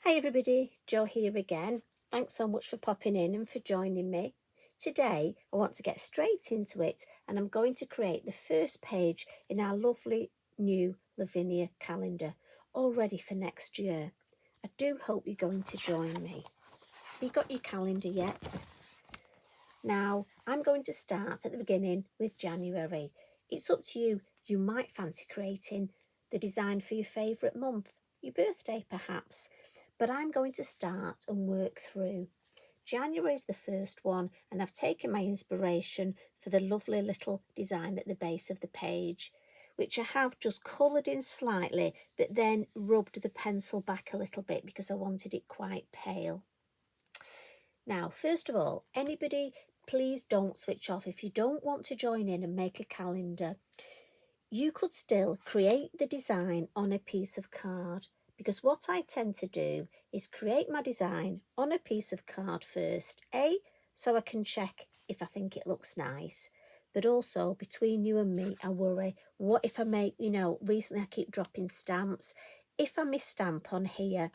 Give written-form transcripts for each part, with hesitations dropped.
Hi everybody, Jo here again. Thanks so much for popping in and for joining me. Today I want to get straight into it and I'm going to create the first page in our lovely new Lavinia calendar, all ready for next year. I do hope you're going to join me. Have you got your calendar yet? Now I'm going to start at the beginning with January. It's up to you. You might fancy creating the design for your favourite month, your birthday perhaps. But I'm going to start and work through. January is the first one, and I've taken my inspiration for the lovely little design at the base of the page, which I have just coloured in slightly, but then rubbed the pencil back a little bit because I wanted it quite pale. Now, first of all, anybody, please don't switch off. If you don't want to join in and make a calendar, you could still create the design on a piece of card. Because what I tend to do is create my design on a piece of card first, so I can check if I think it looks nice. But also, between you and me, I worry, what if I make, recently I keep dropping stamps. If I miss stamp on here,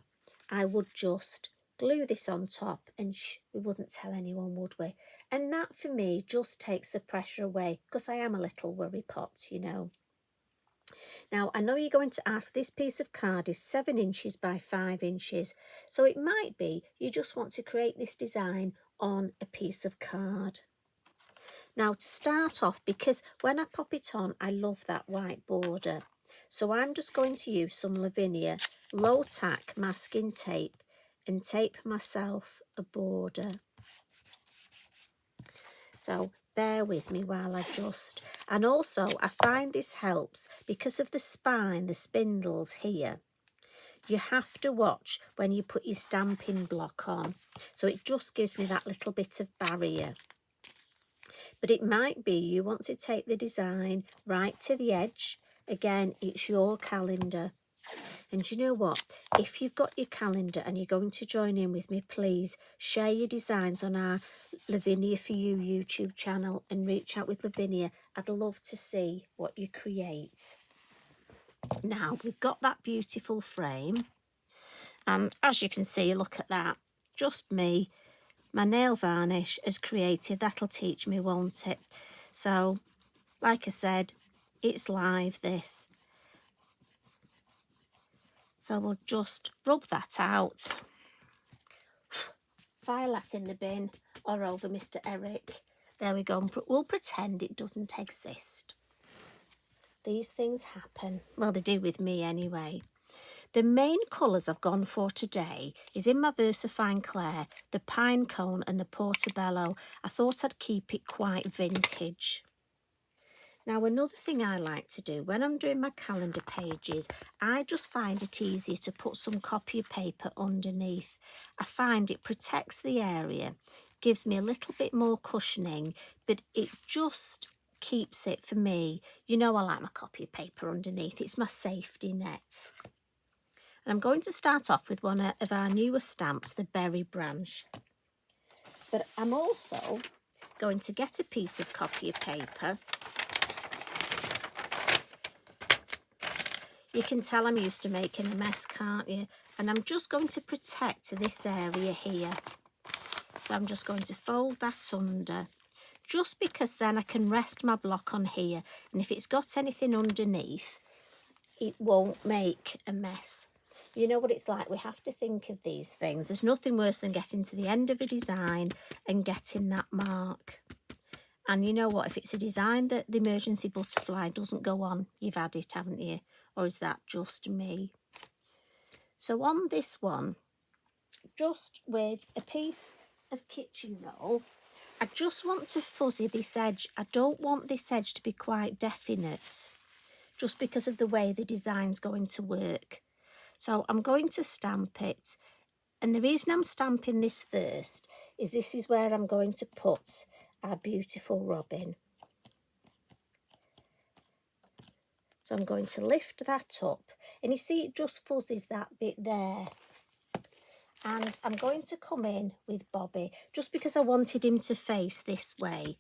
I would just glue this on top and we wouldn't tell anyone, would we? And that for me just takes the pressure away because I am a little worry pot, Now, I know you're going to ask, this piece of card is 7 inches by 5 inches. So it might be you just want to create this design on a piece of card. Now, to start off, because when I pop it on, I love that white border. So I'm just going to use some Lavinia low tack masking tape and tape myself a border. So bear with me while I just, and also I find this helps because of the spine, the spindles here. You have to watch when you put your stamping block on. So it just gives me that little bit of barrier. But it might be you want to take the design right to the edge. Again, it's your calendar. And you know what? If you've got your calendar and you're going to join in with me, please share your designs on our Lavinia For You YouTube channel and reach out with Lavinia. I'd love to see what you create. Now, we've got that beautiful frame. And as you can see, look at that. Just me. My nail varnish has created. That'll teach me, won't it? So, like I said, it's live, this. So we'll just rub that out. File that in the bin or over Mr. Eric. There we go. We'll pretend it doesn't exist. These things happen. Well, they do with me anyway. The main colours I've gone for today is in my Versafine Clair, the Pinecone and the Portobello. I thought I'd keep it quite vintage. Now, another thing I like to do when I'm doing my calendar pages, I just find it easier to put some copy paper underneath. I find it protects the area, gives me a little bit more cushioning, but it just keeps it for me. You know, I like my copy paper underneath. It's my safety net. And I'm going to start off with one of our newer stamps, the Berry Branch. But I'm also going to get a piece of copy paper. You can tell I'm used to making a mess, can't you? And I'm just going to protect this area here. So I'm just going to fold that under, just because then I can rest my block on here. And if it's got anything underneath, it won't make a mess. You know what it's like, we have to think of these things. There's nothing worse than getting to the end of a design and getting that mark. And you know what, if it's a design that the emergency butterfly doesn't go on, you've had it, haven't you? Or is that just me? So on this one, just with a piece of kitchen roll, I just want to fuzzy this edge. I don't want this edge to be quite definite, just because of the way the design's going to work. So I'm going to stamp it. And the reason I'm stamping this first is this is where I'm going to put our beautiful robin. So I'm going to lift that up. And you see, it just fuzzies that bit there. And I'm going to come in with Bobby, just because I wanted him to face this way.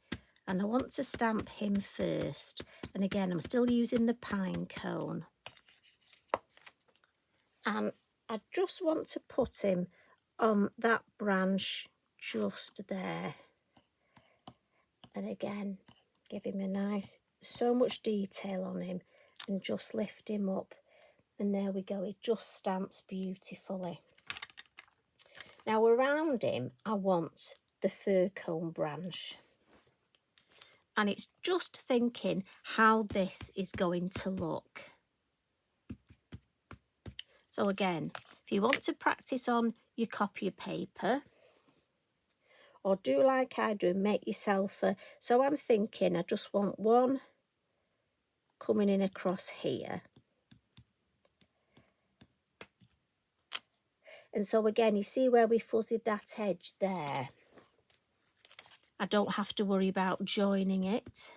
And I want to stamp him first. And again, I'm still using the Pinecone. And I just want to put him on that branch just there. And again, give him a nice, so much detail on him, and just lift him up. And there we go, it just stamps beautifully. Now around him, I want the fir cone branch. And it's just thinking how this is going to look. So again, if you want to practice on your copy paper, or do like I do, make yourself a... So I'm thinking I just want one coming in across here. And so again, you see where we fuzzied that edge there? I don't have to worry about joining it.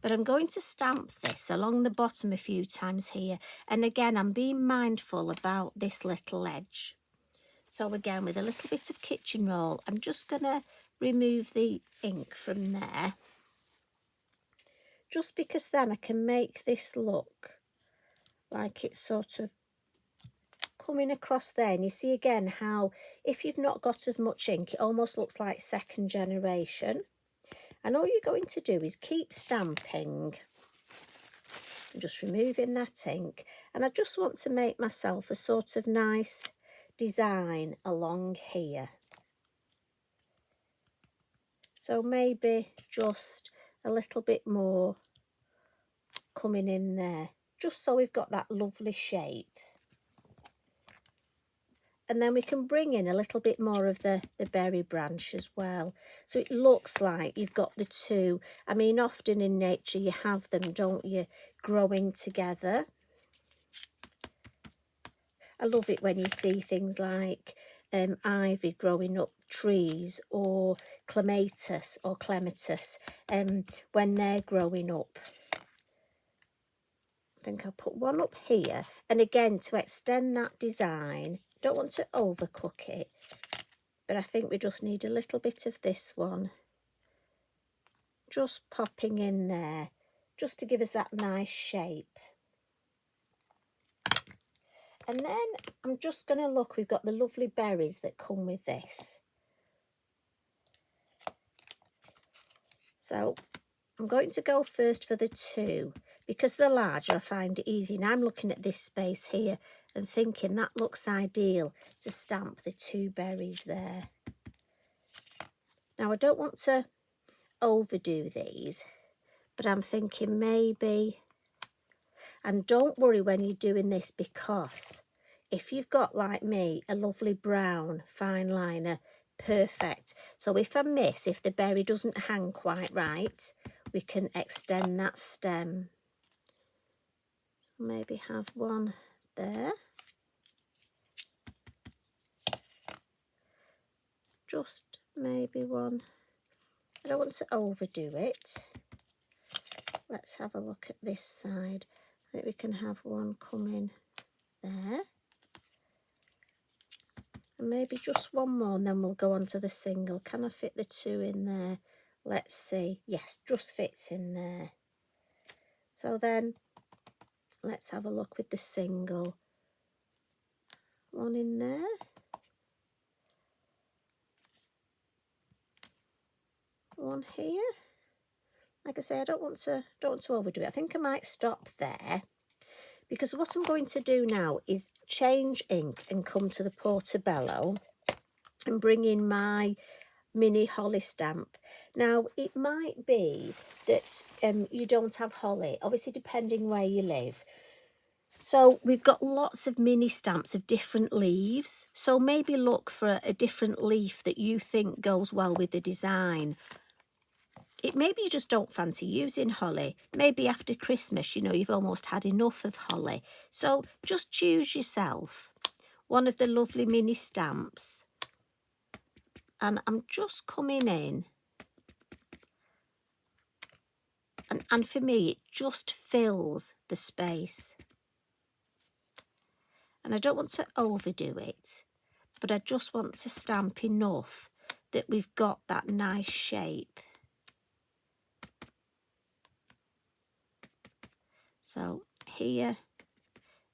But I'm going to stamp this along the bottom a few times here. And again, I'm being mindful about this little edge. So again, with a little bit of kitchen roll, I'm just going to remove the ink from there. Just because then I can make this look like it's sort of coming across there. And you see again how, if you've not got as much ink, it almost looks like second generation. And all you're going to do is keep stamping. I'm just removing that ink, and I just want to make myself a sort of nice design along here. So maybe just a little bit more coming in there, just so we've got that lovely shape. And then we can bring in a little bit more of the berry branch as well. So it looks like you've got the two. I mean, often in nature you have them, don't you, growing together. I love it when you see things like ivy growing up trees, or clematis or clematis when they're growing up. I think I'll put one up here. And again, to extend that design, don't want to overcook it, but I think we just need a little bit of this one just popping in there, just to give us that nice shape. And then I'm just going to look, we've got the lovely berries that come with this. So I'm going to go first for the two, because they're larger, I find it easy. And I'm looking at this space here and thinking that looks ideal to stamp the two berries there. Now I don't want to overdo these, but I'm thinking maybe, and don't worry when you're doing this, because if you've got, like me, a lovely brown fine liner, perfect. So if I miss, if the berry doesn't hang quite right, we can extend that stem. Maybe have one there. Just maybe one. I don't want to overdo it. Let's have a look at this side. I think we can have one coming there. And maybe just one more, and then we'll go on to the single. Can I fit the two in there? Let's see. Yes, just fits in there. So then let's have a look with the single. One in there. One here. Like I say, I don't want to overdo it. I think I might stop there, because what I'm going to do now is change ink and come to the Portobello and bring in my mini holly stamp. Now, it might be that you don't have holly, obviously depending where you live. So we've got lots of mini stamps of different leaves. So maybe look for a different leaf that you think goes well with the design. Maybe you just don't fancy using holly. Maybe after Christmas, you know, you've almost had enough of holly. So just choose yourself one of the lovely mini stamps. And I'm just coming in. And for me, it just fills the space. And I don't want to overdo it, but I just want to stamp enough that we've got that nice shape. So here,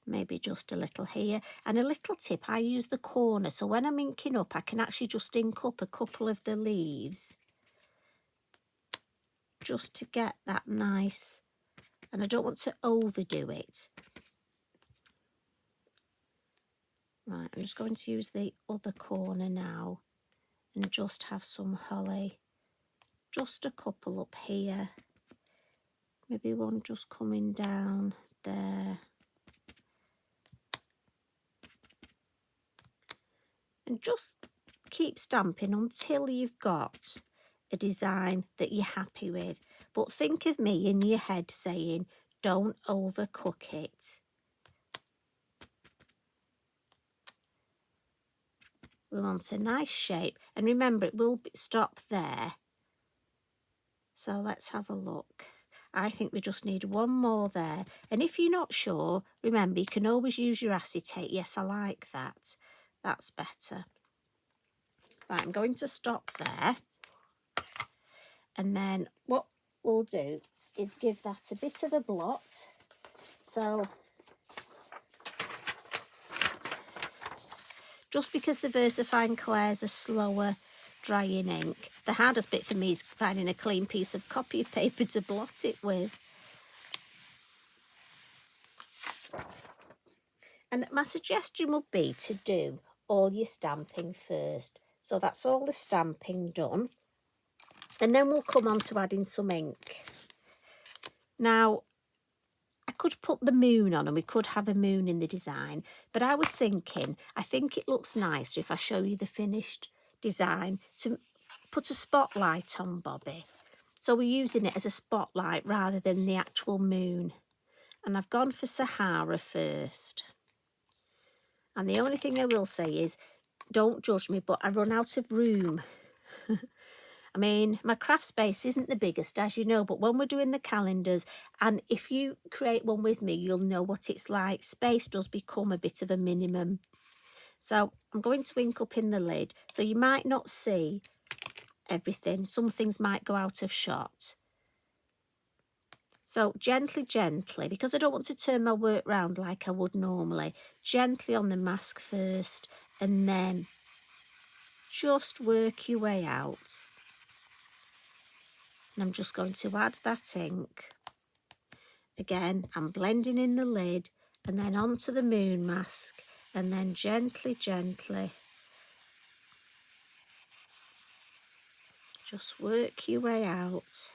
maybe just a little here. And a little tip, I use the corner, so when I'm inking up I can actually just ink up a couple of the leaves just to get that nice, and I don't want to overdo it. Right, I'm just going to use the other corner now and just have some holly, just a couple up here, maybe one just coming down there. And just keep stamping until you've got a design that you're happy with. But think of me in your head saying, don't overcook it. We want a nice shape. And remember, it will stop there. So let's have a look. I think we just need one more there. And if you're not sure, remember, you can always use your acetate. Yes, I like that. That's better. Right, I'm going to stop there. And then what we'll do is give that a bit of a blot. So just because the Versafine Clairs are slower drying ink, the hardest bit for me is finding a clean piece of copy paper to blot it with. And my suggestion would be to do all your stamping first. So that's all the stamping done. And then we'll come on to adding some ink. Now, I could put the moon on and we could have a moon in the design, but I was thinking, I think it looks nicer if I show you the finished design to put a spotlight on Bobby. So we're using it as a spotlight rather than the actual moon. And I've gone for Sahara first. And the only thing I will say is, don't judge me, but I run out of room. I mean, my craft space isn't the biggest, as you know, but when we're doing the calendars, and if you create one with me, you'll know what it's like. Space does become a bit of a minimum. So I'm going to ink up in the lid. So you might not see everything. Some things might go out of shot. So gently, gently, because I don't want to turn my work round like I would normally, gently on the mask first, and then just work your way out. And I'm just going to add that ink. Again, I'm blending in the lid and then onto the moon mask, and then gently, gently just work your way out.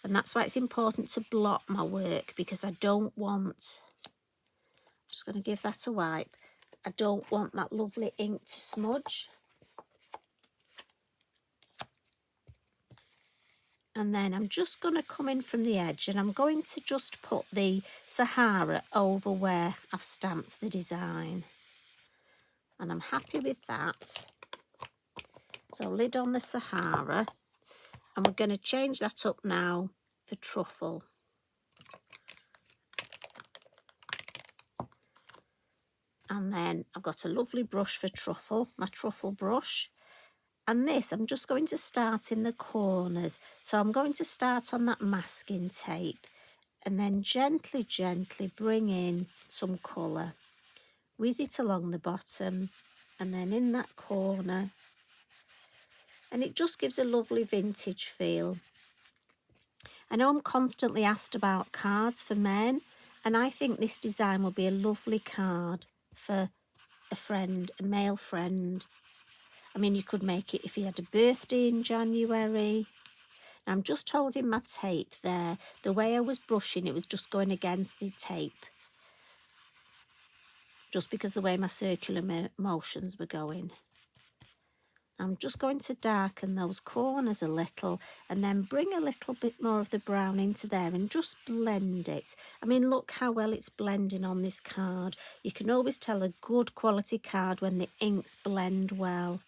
And that's why it's important to blot my work, because I don't want, I'm just going to give that a wipe, I don't want that lovely ink to smudge. And then I'm just going to come in from the edge and I'm going to just put the Sahara over where I've stamped the design. And I'm happy with that. So lid on the Sahara. And we're going to change that up now for Truffle. And then I've got a lovely brush for Truffle, my Truffle brush. And this, I'm just going to start in the corners. So I'm going to start on that masking tape and then gently, gently bring in some colour. Whiz it along the bottom and then in that corner. And it just gives a lovely vintage feel. I know I'm constantly asked about cards for men, and I think this design will be a lovely card for a friend, a male friend. I mean, you could make it if he had a birthday in January. Now, I'm just holding my tape there. The way I was brushing, it was just going against the tape. Just because the way my circular motions were going. I'm just going to darken those corners a little and then bring a little bit more of the brown into there and just blend it. I mean, look how well it's blending on this card. You can always tell a good quality card when the inks blend well.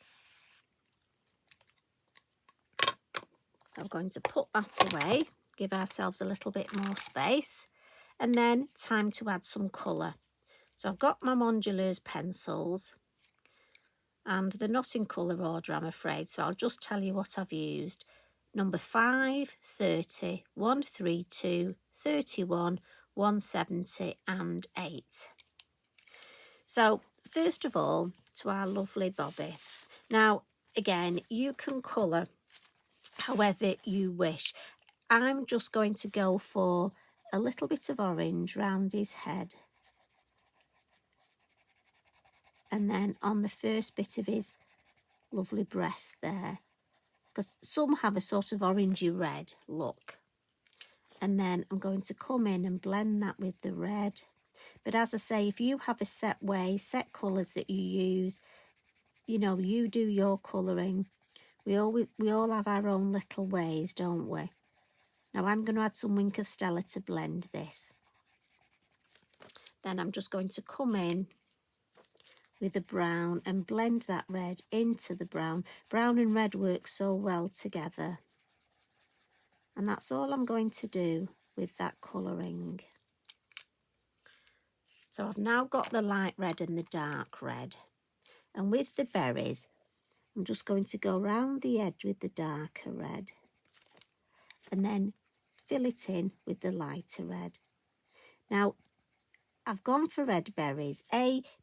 So I'm going to put that away, give ourselves a little bit more space, and then time to add some colour. So I've got my Mondeluz pencils, and they're not in colour order, I'm afraid, so I'll just tell you what I've used. Number 5, 30, 132, 31, 170 and 8. So first of all, to our lovely Bobby. Now, again, you can colour however you wish. I'm just going to go for a little bit of orange round his head. And then on the first bit of his lovely breast there. Because some have a sort of orangey red look. And then I'm going to come in and blend that with the red. But as I say, if you have a set way, set colours that you use, you know, you do your colouring. We all have our own little ways, don't we? Now I'm going to add some Wink of Stella to blend this. Then I'm just going to come in with the brown and blend that red into the brown. Brown and red work so well together. And that's all I'm going to do with that colouring. So I've now got the light red and the dark red. And with the berries, I'm just going to go round the edge with the darker red. And then fill it in with the lighter red. Now, I've gone for red berries,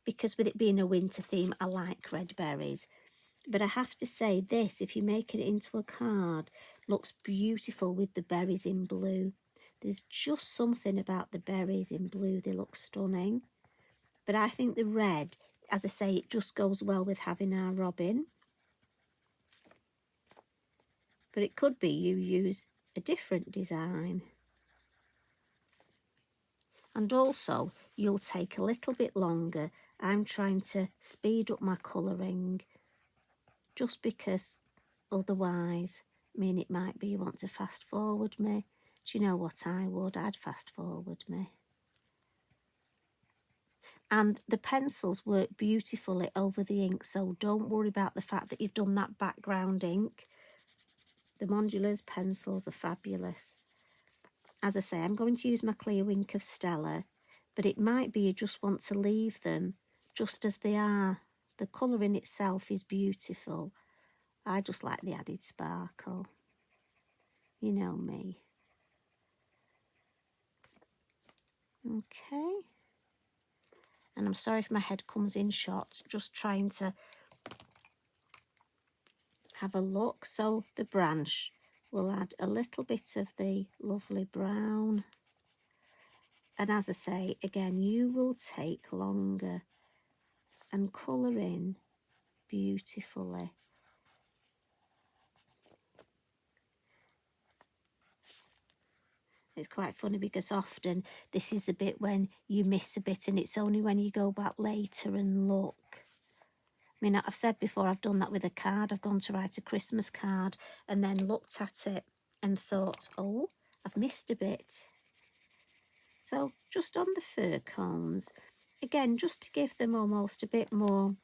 because with it being a winter theme, I like red berries. But I have to say this, if you make it into a card, looks beautiful with the berries in blue. There's just something about the berries in blue, they look stunning. But I think the red, as I say, it just goes well with having our robin. But it could be you use a different design. And also, you'll take a little bit longer. I'm trying to speed up my colouring, just because otherwise, I mean, it might be you want to fast forward me. Do you know what I would? I'd fast forward me. And the pencils work beautifully over the ink, so don't worry about the fact that you've done that background ink. The Mondeluz pencils are fabulous. As I say, I'm going to use my clear Wink of Stella, but it might be you just want to leave them just as they are. The colouring itself is beautiful. I just like the added sparkle. You know me. Okay. And I'm sorry if my head comes in shot, just trying to have a look. So the branch will add a little bit of the lovely brown. And as I say, again, you will take longer and colour in beautifully. It's quite funny because often this is the bit when you miss a bit, and it's only when you go back later and look. I mean, I've said before, I've done that with a card. I've gone to write a Christmas card and then looked at it and thought, oh, I've missed a bit. So just on the fir cones, again, just to give them almost a bit more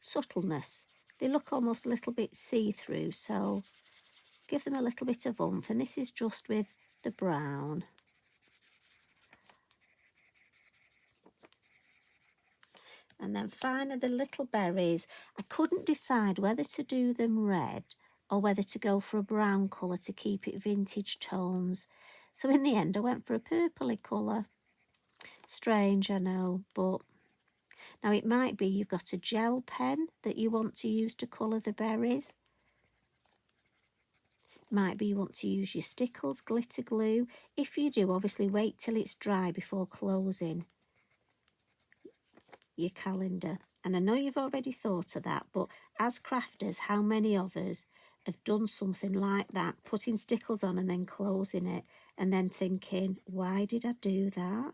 subtleness. They look almost a little bit see-through, so give them a little bit of oomph. And this is just with the brown. And then finally the little berries. I couldn't decide whether to do them red or whether to go for a brown colour to keep it vintage tones. So in the end I went for a purpley colour. Strange, I know, but now it might be you've got a gel pen that you want to use to colour the berries. Might be you want to use your Stickles glitter glue. If you do, obviously wait till it's dry before closing your calendar. And I know you've already thought of that, but as crafters, how many of us have done something like that, putting stickles on and then closing it, and then thinking, why did I do that?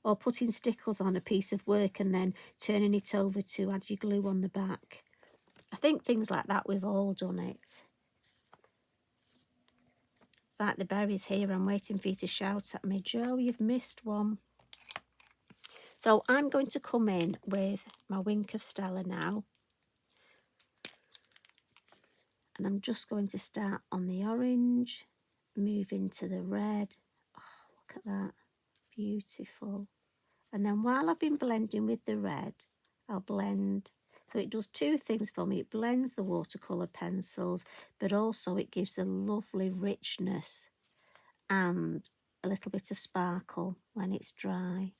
Or putting stickles on a piece of work and then turning it over to add your glue on the back. I think things like that, we've all done it. It's like the berries here. I'm waiting for you to shout at me, Joe, you've missed one. So I'm going to come in with my Wink of Stella now. And I'm just going to start on the orange, move into the red. Oh, look at that. Beautiful. And then while I've been blending with the red, I'll blend. So it does two things for me. It blends the watercolour pencils, but also it gives a lovely richness and a little bit of sparkle when it's dry.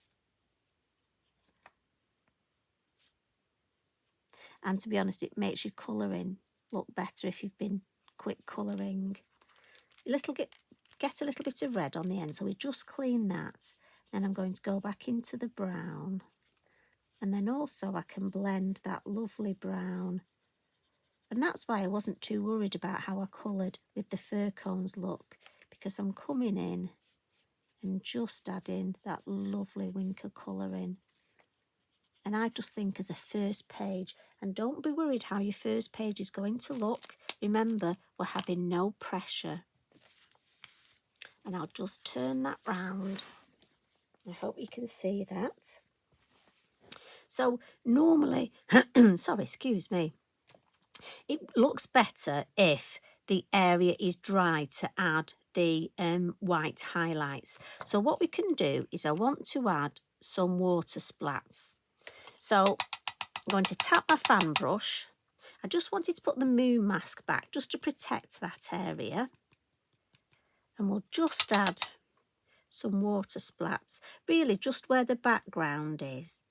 And to be honest, it makes your colouring look better if you've been quick colouring. Get a little bit of red on the end, so we just clean that. Then I'm going to go back into the brown, and then also I can blend that lovely brown. And that's why I wasn't too worried about how I coloured with the fir cones look, because I'm coming in and just adding that lovely winker colouring. And I just think as a first page, and don't be worried how your first page is going to look. Remember, we're having no pressure. And I'll just turn that round. I hope you can see that. So normally, sorry, excuse me, it looks better if the area is dry to add the white highlights. So what we can do is I want to add some water splats. So I'm going to tap my fan brush. I just wanted to put the moon mask back just to protect that area. And we'll just add some water splats, really just where the background is.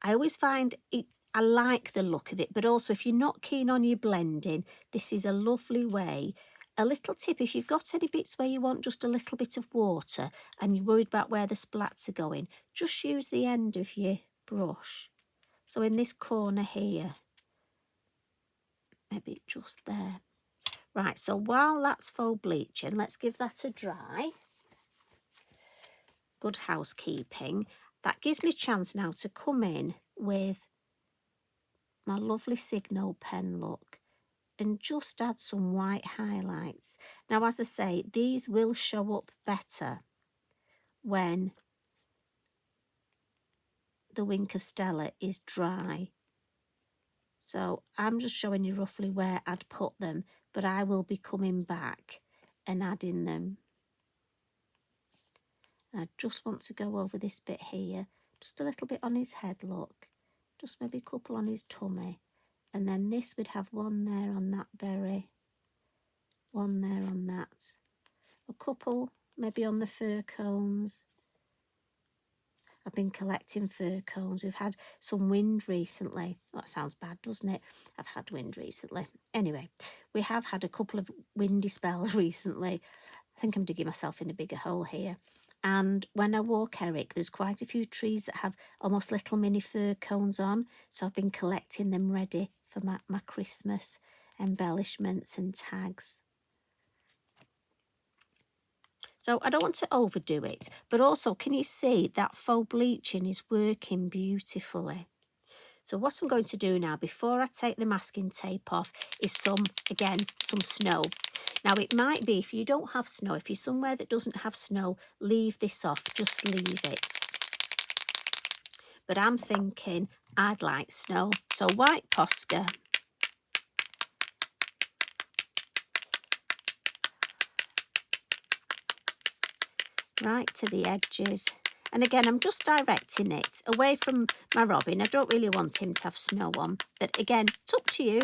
I always find I like the look of it, but also if you're not keen on your blending, this is a lovely way. A little tip, if you've got any bits where you want just a little bit of water and you're worried about where the splats are going, just use the end of your brush. So in this corner here, maybe just there. Right, so while that's faux bleaching, let's give that a dry. Good housekeeping. That gives me a chance now to come in with my lovely Signal pen look and just add some white highlights. Now, as I say, these will show up better when the Wink of Stella is dry. So I'm just showing you roughly where I'd put them, but I will be coming back and adding them. And I just want to go over this bit here, just a little bit on his head, look, just maybe a couple on his tummy. And then this would have one there on that berry, one there on that, a couple maybe on the fir cones. I've been collecting fir cones. We've had some wind recently. Oh, that sounds bad, doesn't it? I've had wind recently. Anyway, we have had a couple of windy spells recently. I think I'm digging myself in a bigger hole here. And when I walk Eric, there's quite a few trees that have almost little mini fir cones on. So I've been collecting them ready for my Christmas embellishments and tags. So I don't want to overdo it, but also can you see that faux bleaching is working beautifully? So what I'm going to do now, before I take the masking tape off, is some snow. Now it might be, if you don't have snow, if you're somewhere that doesn't have snow, leave this off, just leave it. But I'm thinking I'd like snow, so white Posca. Right to the edges. And again, I'm just directing it away from my robin. I don't really want him to have snow on. But again, it's up to you.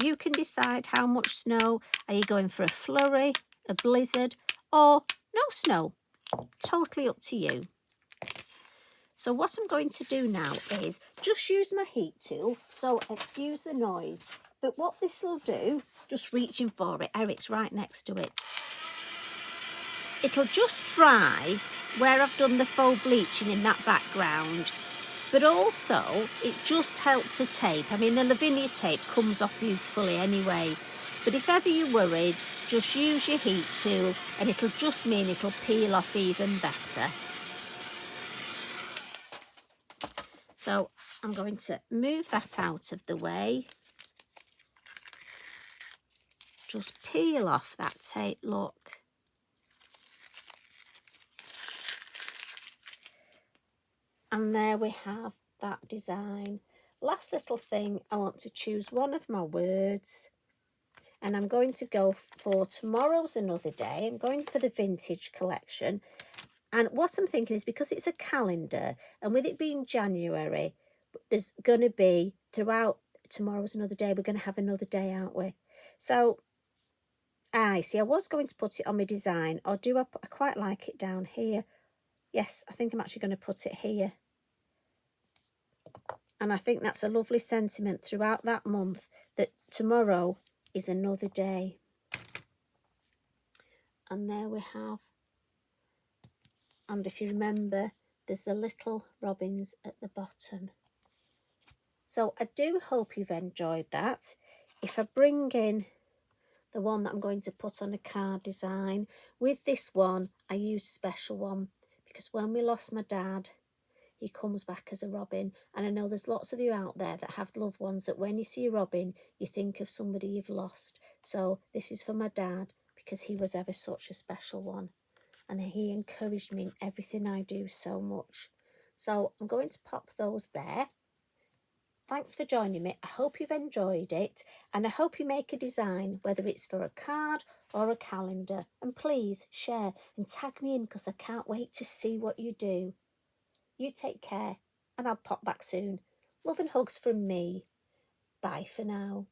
You can decide how much snow. Are you going for a flurry, a blizzard, or no snow? Totally up to you. So what I'm going to do now is just use my heat tool. So excuse the noise. But what this will do, just reaching for it, Eric's right next to it. It'll just dry where I've done the faux bleaching in that background, but also it just helps the tape. I mean, the Lavinia tape comes off beautifully anyway, but if ever you're worried, just use your heat tool and it'll just mean it'll peel off even better. So I'm going to move that out of the way. Just peel off that tape, look. And there we have that design. Last little thing, I want to choose one of my words. And I'm going to go for Tomorrow's Another Day. I'm going for the vintage collection. And what I'm thinking is, because it's a calendar, and with it being January, there's going to be, throughout Tomorrow's Another Day, we're going to have another day, aren't we? So I see, I was going to put it on my design, or do I quite like it down here. Yes, I think I'm actually going to put it here. And I think that's a lovely sentiment throughout that month, that tomorrow is another day. And there we have. And if you remember, there's the little robins at the bottom. So I do hope you've enjoyed that. If I bring in the one that I'm going to put on a card design, with this one, I used a special one because when we lost my dad, he comes back as a robin. And I know there's lots of you out there that have loved ones that when you see a robin, you think of somebody you've lost. So this is for my dad because he was ever such a special one. And he encouraged me in everything I do so much. So I'm going to pop those there. Thanks for joining me. I hope you've enjoyed it, and I hope you make a design, whether it's for a card or a calendar. And please share and tag me in because I can't wait to see what you do. You take care, and I'll pop back soon. Love and hugs from me. Bye for now.